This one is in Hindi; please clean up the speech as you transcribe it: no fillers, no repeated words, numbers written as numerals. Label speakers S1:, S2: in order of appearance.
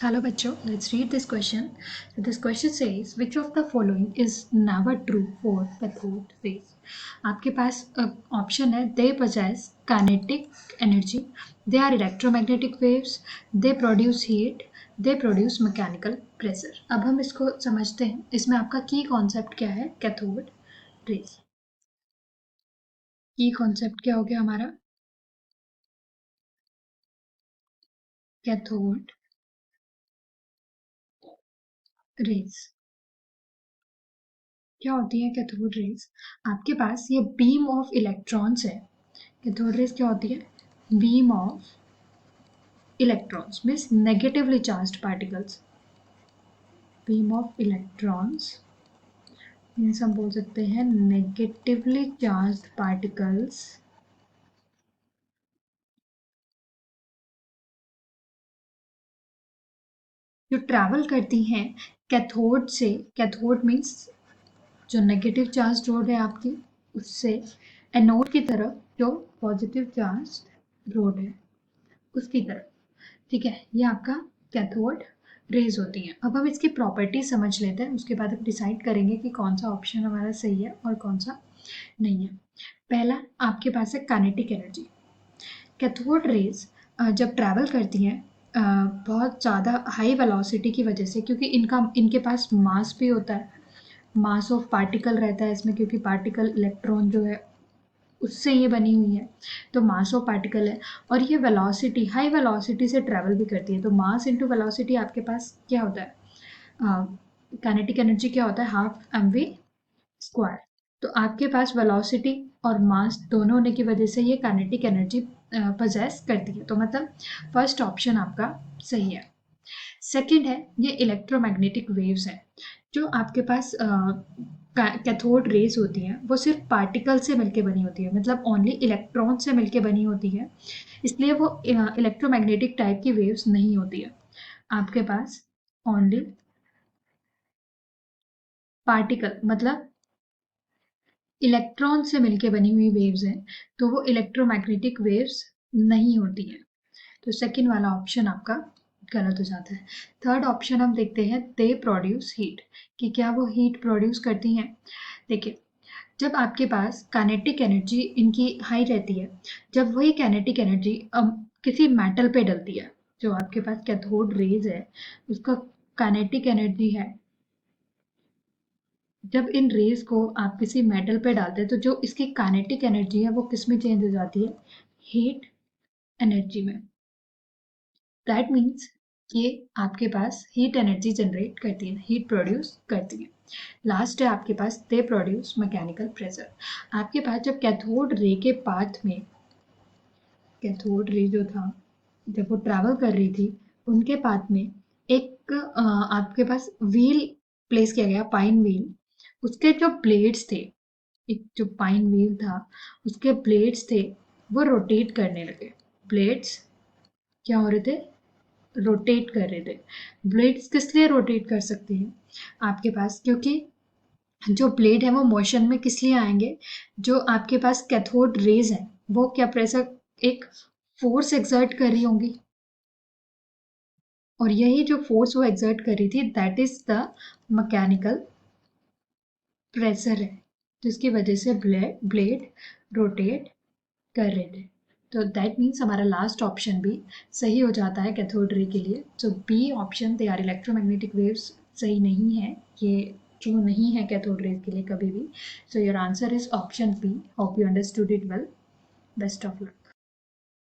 S1: Hello bachcho, let's read this question. So this question says which of the following is never true for cathode rays. आपके पास ऑप्शन है they possess kinetic energy, they are electromagnetic waves, they produce heat, they produce mechanical pressure. अब हम इसको समझते हैं. इसमें आपका की कॉन्सेप्ट क्या है कैथोड रेज. की कॉन्सेप्ट क्या हो गया हमारा कैथोड रेज. क्या होती है कैथोड रेज. आपके पास ये बीम ऑफ इलेक्ट्रॉन्स है. कैथोड रेज क्या होती है beam of electrons means negatively charged particles. Beam of electrons means हम बोल सकते हैं नेगेटिवली चार्ज्ड पार्टिकल्स जो ट्रैवल करती हैं कैथोड से. कैथोड मीन्स जो नेगेटिव चार्ज रोड है आपकी उससे एनोड की तरफ जो पॉजिटिव चार्ज रोड है उसकी तरफ. ठीक है, ये आपका कैथोड रेज होती हैं. अब हम इसकी प्रॉपर्टी समझ लेते हैं, उसके बाद हम डिसाइड करेंगे कि कौन सा ऑप्शन हमारा सही है और कौन सा नहीं है. पहला आपके पास है काइनेटिक एनर्जी. कैथोड रेज जब ट्रैवल करती हैं बहुत ज़्यादा हाई वेलोसिटी की वजह से, क्योंकि इनके पास मास भी होता है, मास ऑफ पार्टिकल रहता है इसमें, क्योंकि पार्टिकल इलेक्ट्रॉन जो है उससे ये बनी हुई है, तो मास ऑफ पार्टिकल है. और ये वेलोसिटी हाई वेलोसिटी से ट्रैवल भी करती है. तो मास इनटू वेलोसिटी आपके पास क्या होता है काइनेटिक एनर्जी क्या होता है हाफ एम वी स्क्वायर. तो आपके पास वेलोसिटी और मास दोनों होने की वजह से ये काइनेटिक एनर्जी पोजेस करती है. तो मतलब फर्स्ट ऑप्शन आपका सही है. सेकंड है ये इलेक्ट्रोमैग्नेटिक वेव्स हैं. जो आपके पास कैथोड रेज होती हैं वो सिर्फ पार्टिकल से मिलके बनी होती है, मतलब ओनली इलेक्ट्रॉन से मिलके बनी होती है, इसलिए वो इलेक्ट्रोमैग्नेटिक टाइप की वेव्स नहीं होती है. आपके पास ओनली पार्टिकल मतलब इलेक्ट्रॉन से मिलके बनी हुई वेव्स हैं, तो वो इलेक्ट्रोमैग्नेटिक वेव्स नहीं होती हैं. तो सेकंड वाला ऑप्शन आपका गलत हो जाता है. थर्ड ऑप्शन हम देखते हैं दे प्रोड्यूस हीट, कि क्या वो हीट प्रोड्यूस करती हैं. देखिए, जब आपके पास काइनेटिक एनर्जी इनकी हाई रहती है, जब वही काइनेटिक एनर्जी किसी मेटल पे डलती है, जो आपके पास कैथोड रेज है उसका काइनेटिक एनर्जी है, जब इन रेज को आप किसी मेटल पे डालते हैं तो जो इसकी काइनेटिक एनर्जी है वो किस में चेंज हो जाती है हीट एनर्जी में. दैट मीन्स ये आपके पास हीट एनर्जी जनरेट करती है, हीट प्रोड्यूस करती है. लास्ट है आपके पास दे प्रोड्यूस मैकेनिकल प्रेशर. आपके पास जब कैथोड रे के पाथ में कैथोड रे जो था जब वो ट्रैवल कर रही थी उनके पाथ में एक आपके पास व्हील प्लेस किया गया, पाइन व्हील. उसके जो ब्लेड्स थे, एक जो पाइन व्हील था उसके ब्लेड्स थे वो रोटेट करने लगे. ब्लेड्स क्या हो रहे थे रोटेट कर रहे थे. ब्लेड्स किस लिए रोटेट कर सकते हैं आपके पास, क्योंकि जो ब्लेड है वो मोशन में किस लिए आएंगे, जो आपके पास कैथोड रेज है वो क्या प्रेशर एक फोर्स एक्सर्ट कर रही होंगी, और यही जो फोर्स वो एक्सर्ट कर रही थी that is the mechanical pressure है, जिसकी वजह से ब्लेड रोटेट कर रहे थे. तो दैट मीन्स हमारा लास्ट ऑप्शन भी सही हो जाता है कैथोड रे के लिए. So B option they are electromagnetic waves सही नहीं है, ये ट्रू नहीं है कैथोड रेज के लिए कभी भी. So your answer is option B. Hope you understood it well. Best of luck.